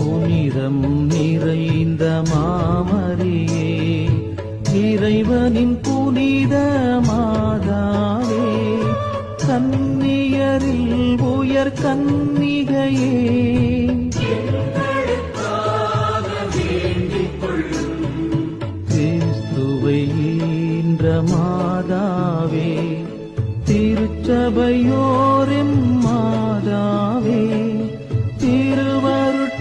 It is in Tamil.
புனிதம் நிறைந்த மாமரியே, இறைவனின் புனித மாதாவே, கன்னியரில் உயர் கன்னிகையே, கிறிஸ்துவை ஈன்ற மாதாவே, திருச்சபையோரின் மாதாவே, திருவருட்கொடைகளின்